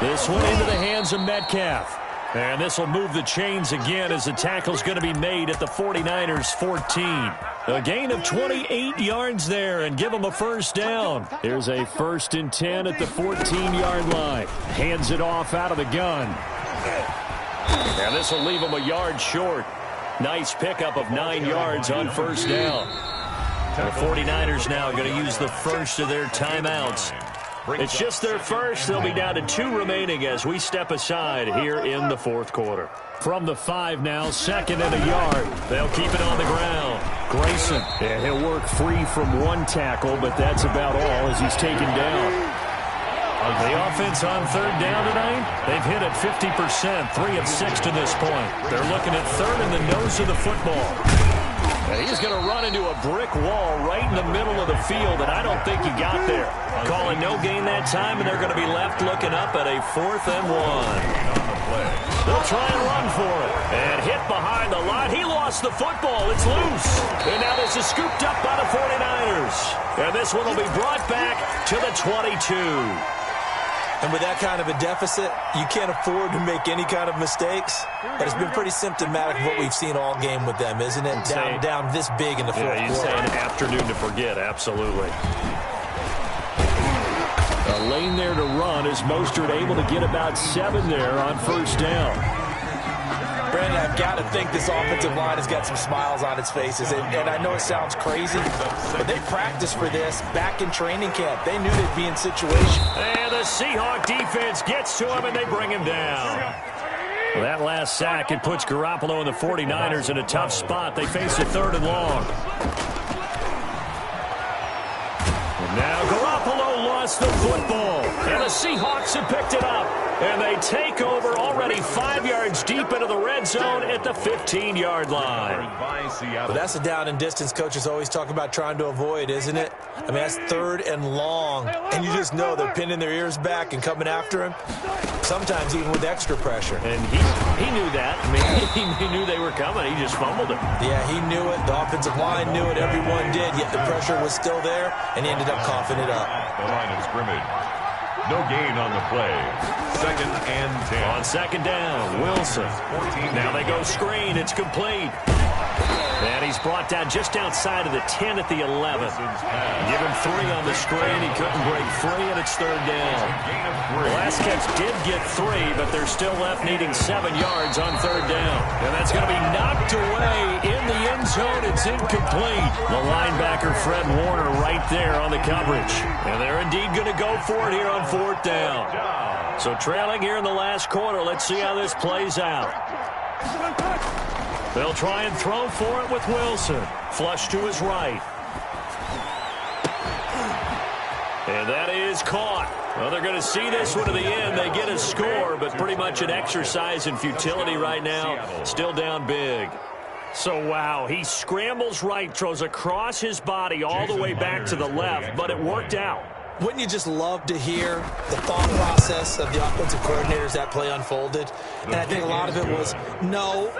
This one into the hands of Metcalf. And this will move the chains again as the tackle's going to be made at the 49ers 14. A gain of 28 yards there and give them a 1st down. Here's a 1st and 10 at the 14-yard line. Hands it off out of the gun. And this will leave them a yard short. Nice pickup of 9 yards on 1st down. The 49ers now going to use the first of their timeouts. It's just their first. They'll be down to 2 remaining as we step aside here in the 4th quarter. From the 5 now, 2nd and a yard. They'll keep it on the ground. Grayson, and he'll work free from 1 tackle, but that's about all as he's taken down. The offense on 3rd down tonight, they've hit at 50%, 3 of 6 to this point. They're looking at 3rd in the nose of the football. And he's going to run into a brick wall right in the middle of the field, and I don't think he got there. Calling no gain that time, and they're going to be left looking up at a 4th and 1. They'll try and run for it. And hit behind the line. He lost the football. It's loose. And now this is scooped up by the 49ers. And this one will be brought back to the 22. And with that kind of a deficit, you can't afford to make any kind of mistakes. But it's been pretty symptomatic of what we've seen all game with them, isn't it? Down this big in the 4th quarter. You'd say an afternoon to forget, absolutely. A lane there to run is Mostert able to get about 7 there on 1st down. Brandon, I've got to think this offensive line has got some smiles on its faces. And I know it sounds crazy, but they practiced for this back in training camp. They knew they'd be in situation. And the Seahawk defense gets to him, and they bring him down. Well, that last sack, it puts Garoppolo and the 49ers in a tough spot. They face a 3rd and long. And now Garoppolo lost the football, and the Seahawks have picked it up. And they take over already 5 yards deep into the red zone at the 15-yard line. But that's a down and distance coaches always talk about trying to avoid, isn't it? I mean, that's 3rd and long. And you just know they're pinning their ears back and coming after him, sometimes even with extra pressure. And he knew that. I mean, he knew they were coming. He just fumbled it. Yeah, he knew it. The offensive line knew it. Everyone did, yet the pressure was still there, and he ended up coughing it up. The line of scrimmage. No gain on the play. 2nd and 10. On 2nd down, Wilson. Now they go screen. It's complete. And he's brought down just outside of the 10 at the 11. Give him 3 on the screen. He couldn't break free, and it's 3rd down. The last catch did get 3, but they're still left needing 7 yards on 3rd down. And that's going to be knocked away in the end zone. It's incomplete. The linebacker, Fred Warner, right there on the coverage. And they're indeed going to go for it here on 4th down. So trailing here in the last quarter. Let's see how this plays out. They'll try and throw for it with Wilson. Flush to his right. And that is caught. Well, they're going to see this one to the end. They get a score, but pretty much an exercise in futility right now. Still down big. So, wow, he scrambles right, throws across his body all the way back to the left, but it worked out. Wouldn't you just love to hear the thought process of the offensive coordinators that play unfolded? And I think a lot of it was, no.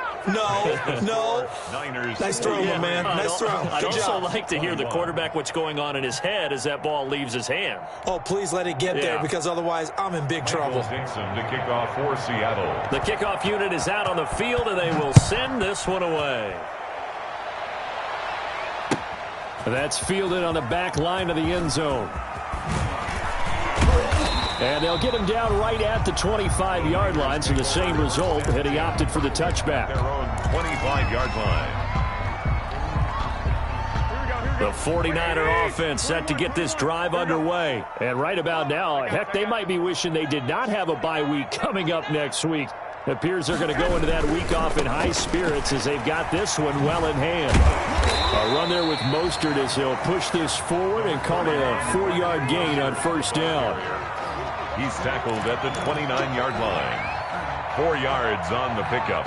Nice throw, my man. Nice throw. I'd also like to hear the quarterback what's going on in his head as that ball leaves his hand. Oh, please let it get there, because otherwise I'm in big trouble. Dixon to kick off for Seattle. The kickoff unit is out on the field, and they will send this one away. That's fielded on the back line of the end zone. And they'll get him down right at the 25-yard line, so the same result, and he opted for the touchback. Their own 25-yard line. The 49er offense set to get this drive underway. And right about now, heck, they might be wishing they did not have a bye week coming up next week. It appears they're going to go into that week off in high spirits as they've got this one well in hand. A run there with Mostert as he'll push this forward and call it a 4-yard gain on first down. He's tackled at the 29-yard line. 4 yards on the pickup.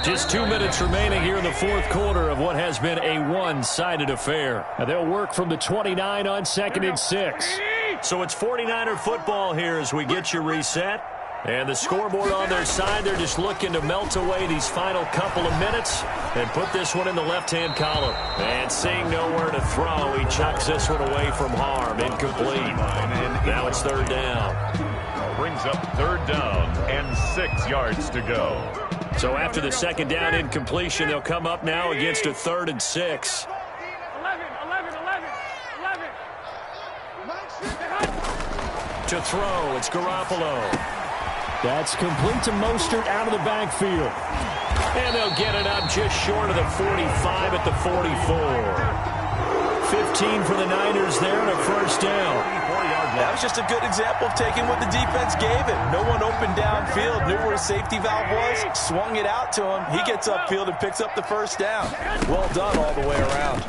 Just 2 minutes remaining here in the fourth quarter of what has been a one-sided affair. Now they'll work from the 29 on 2nd and 6. So it's 49er football here as we get you reset. And the scoreboard on their side, they're just looking to melt away these final couple of minutes and put this one in the left-hand column. And seeing nowhere to throw, he chucks this one away from harm. Incomplete. Now it's 3rd down. Brings up 3rd down and 6 yards to go. So after the 2nd down incompletion, they'll come up now against a 3rd and 6. 11. To throw, it's Garoppolo. That's complete to Mostert out of the backfield. And they'll get it up just short of the 45 at the 44. 15 for the Niners there and a first down. That was just a good example of taking what the defense gave him. No one opened downfield, knew where his safety valve was, swung it out to him. He gets upfield and picks up the first down. Well done all the way around.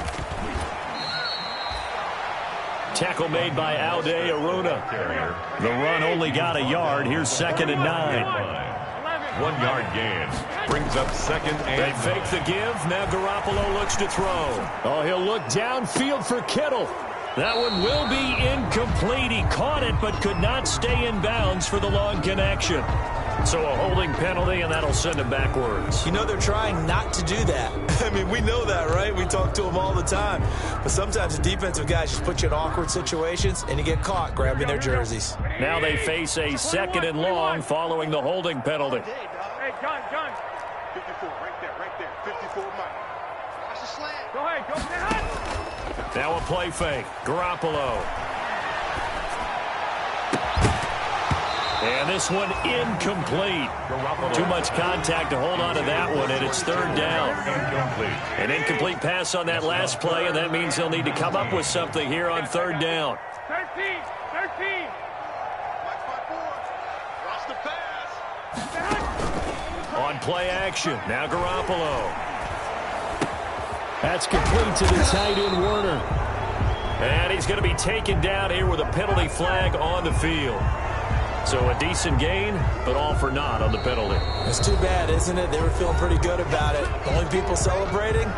Tackle made by Aude Aruna. The run only got a yard. Here's 2nd and 9. 1 yard gain. Brings up 2nd and... They fake the give. Now Garoppolo looks to throw. Oh, he'll look downfield for Kittle. That one will be incomplete. He caught it but could not stay in bounds for the long connection. So a holding penalty, and that'll send him backwards. You know, they're trying not to do that. I mean, we know that, right? We talk to them all the time. But sometimes the defensive guys just put you in awkward situations, and you get caught grabbing their jerseys. Now they face a 2nd and long following the holding penalty. Hey, John. 54, right there. 54, Mike. Watch the slant. Go ahead. Now a play fake. Garoppolo. And this one incomplete. Too much contact to hold on to that one, and it's 3rd down. An incomplete pass on that last play, and that means they'll need to come up with something here on 3rd down. 13. Watch the pass. On play action, now Garoppolo. That's complete to the tight end, Werner. And he's going to be taken down here with a penalty flag on the field. So a decent gain, but all for naught on the penalty. It's too bad, isn't it? They were feeling pretty good about it. The only people celebrating,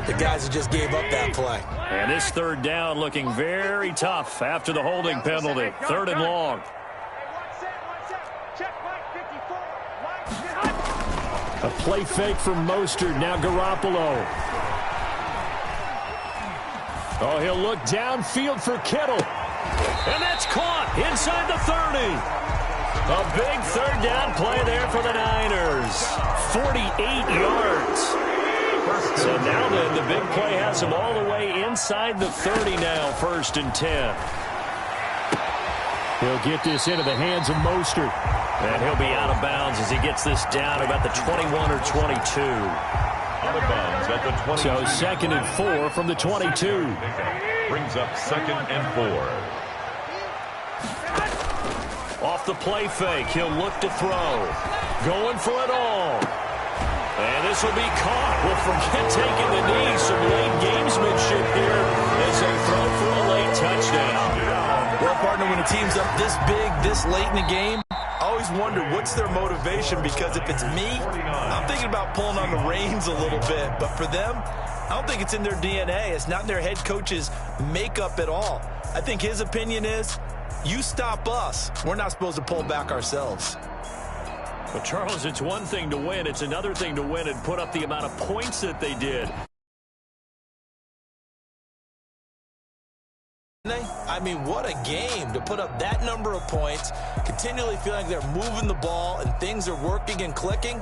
the guys who just gave up that play. And this 3rd down looking very tough after the holding penalty. 3rd and long. A play fake from Mostert. Now Garoppolo. Oh, he'll look downfield for Kittle. And that's caught inside the 30. A big 3rd down play there for the Niners. 48 yards. So now then, the big play has him all the way inside the 30 now, 1st and 10. He'll get this into the hands of Mostert. And he'll be out of bounds as he gets this down about the 21 or 22. Out of bounds at the 22. So 2nd and 4 from the 22. Brings up 2nd and 4. Off the play fake, he'll look to throw. Going for it all. And this will be caught. Well, forget taking the knee. Some late gamesmanship here as they throw for a late touchdown. Well, partner, when a team's up this big, this late in the game, I always wonder what's their motivation, because if it's me, I'm thinking about pulling on the reins a little bit. But for them, I don't think it's in their DNA. It's not in their head coach's makeup at all. I think his opinion is, you stop us, we're not supposed to pull back ourselves. But, Charles, it's one thing to win. It's another thing to win and put up the amount of points that they did. I mean, what a game to put up that number of points, continually feeling like they're moving the ball and things are working and clicking.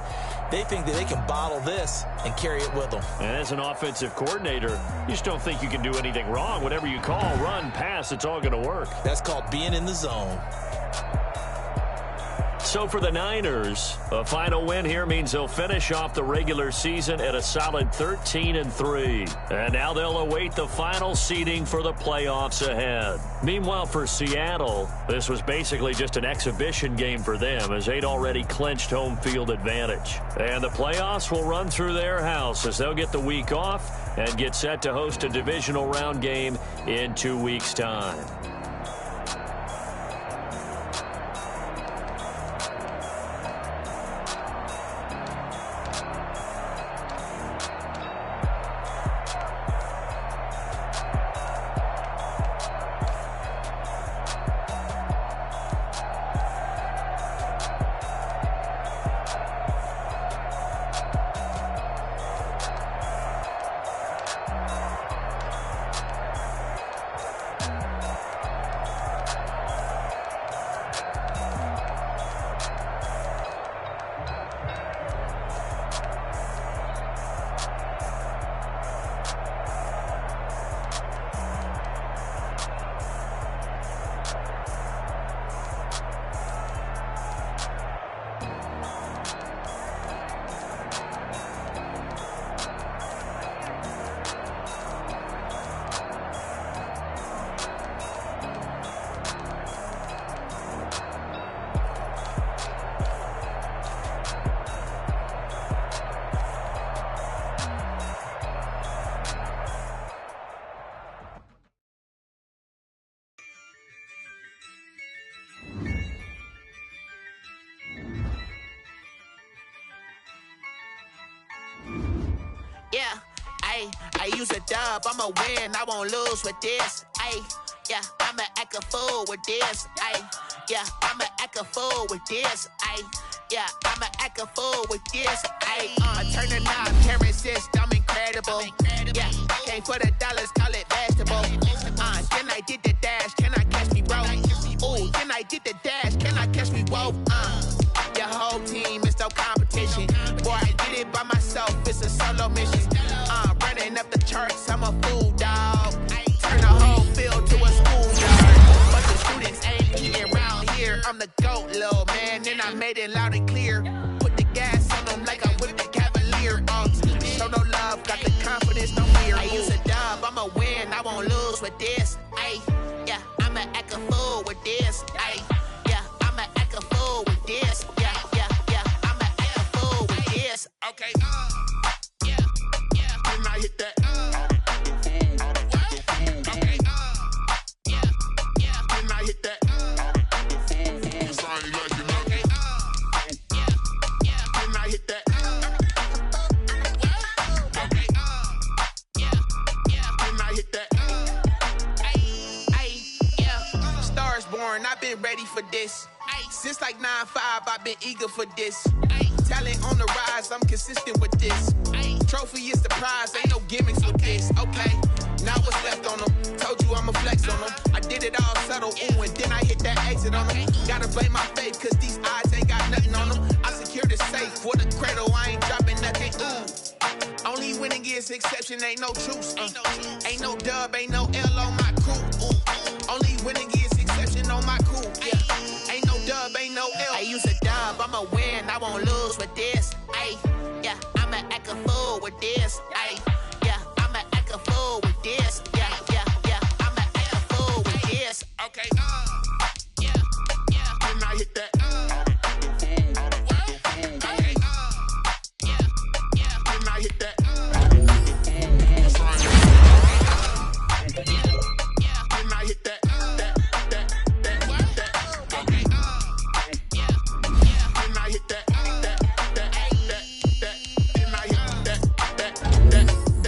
They think that they can bottle this and carry it with them. And as an offensive coordinator, you just don't think you can do anything wrong. Whatever you call, run, pass, it's all going to work. That's called being in the zone. So for the Niners, a final win here means they'll finish off the regular season at a solid 13-3. And now they'll await the final seeding for the playoffs ahead. Meanwhile, for Seattle, this was basically just an exhibition game for them as they'd already clinched home field advantage. And the playoffs will run through their house as they'll get the week off and get set to host a divisional round game in 2 weeks' time. Yeah, I use a dub, I'ma win, I won't lose with this. Yeah, I'ma act a fool with this. Yeah, I'ma act a fool with this. Yeah, I'ma act a fool with this. I turn the knob, can't resist, I'm incredible. Yeah, came for the dollars, call it vegetable. Then I did the dash, can I catch me, bro? Ooh, then I did the dash, can I catch me, whoa? Your whole team is no competition. Boy, I did it by myself, it's a solo mission. Running up the charts, I'm a fool, dog. Turn the whole field to a schoolyard. But the students ain't eating around here. I'm the GOAT, little man, and I made it loud and clear. Put the gas on them like I'm with the Cavalier. Show no love, got the confidence, no fear. I use a dub, I'ma win, I won't lose with this. Yeah, I'ma act a fool with this. Yeah, I'ma act a fool with this. Yeah, I'ma act a fool with this. Okay. Yeah. When I hit that. Okay. Yeah. When I hit that. Sorry, like you know. Okay. Yeah. When I hit that. Okay. Yeah. When I hit that. Yeah. Stars born, I've been ready for this. Since like 9-5, I've been eager for this. Talent on the rise, I'm consistent with this. Trophy is the prize, ain't no gimmicks with this. Okay, now what's left on them? Told you I'ma flex on them. I did it all subtle, ooh, and then I hit that exit on them. Gotta blame my faith, cause these eyes ain't got nothing on them. I secured the safe for the cradle, I ain't dropping nothing, ooh. Only winning is exception, ain't no truce. Ain't no dub, ain't no L on my crew. Ooh. Only winning is exception on my crew. Yeah, ain't no dub, ain't no L. I use a dub, I'ma win, I won't lose with this. Yeah, I'ma act a fool with this. Yeah, I'ma act a fool with this. Yeah, I'ma act a fool with this. Okay. Yeah. When I hit that. Okay. Yeah. When I hit that. When I hit that. Okay. Yeah. When I hit that.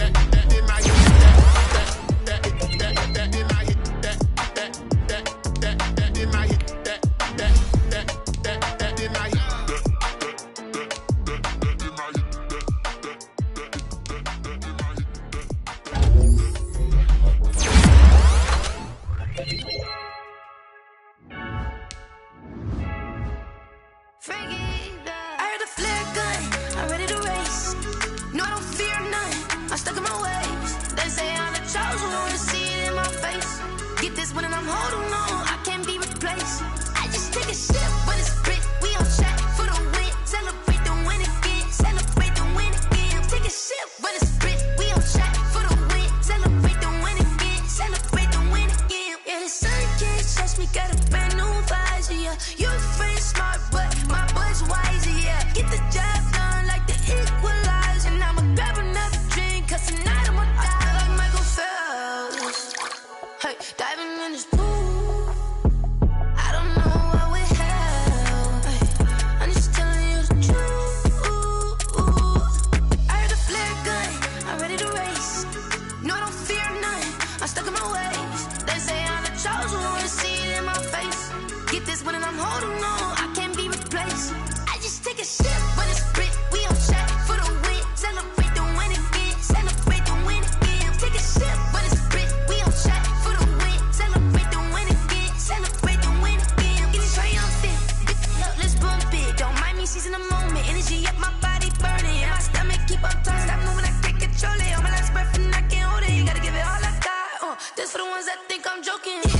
stuck in my ways. They say I'm the chosen one, see it in my face. Get this one and I'm holding on, I can't be replaced. I just take a sip, but it's Brit, we on track for the win. Celebrate the win again, celebrate the win again. Take a sip, but it's Brit, we on track for the win. Celebrate the win again, celebrate the win again. Get it triumphant, up, let's bump it. Don't mind me seizing the moment, energy up my body burning. And my stomach keep up turning, stop moving, I can't control it. On my last breath and I can't hold it. You gotta give it all I got. This for the ones that think I'm joking.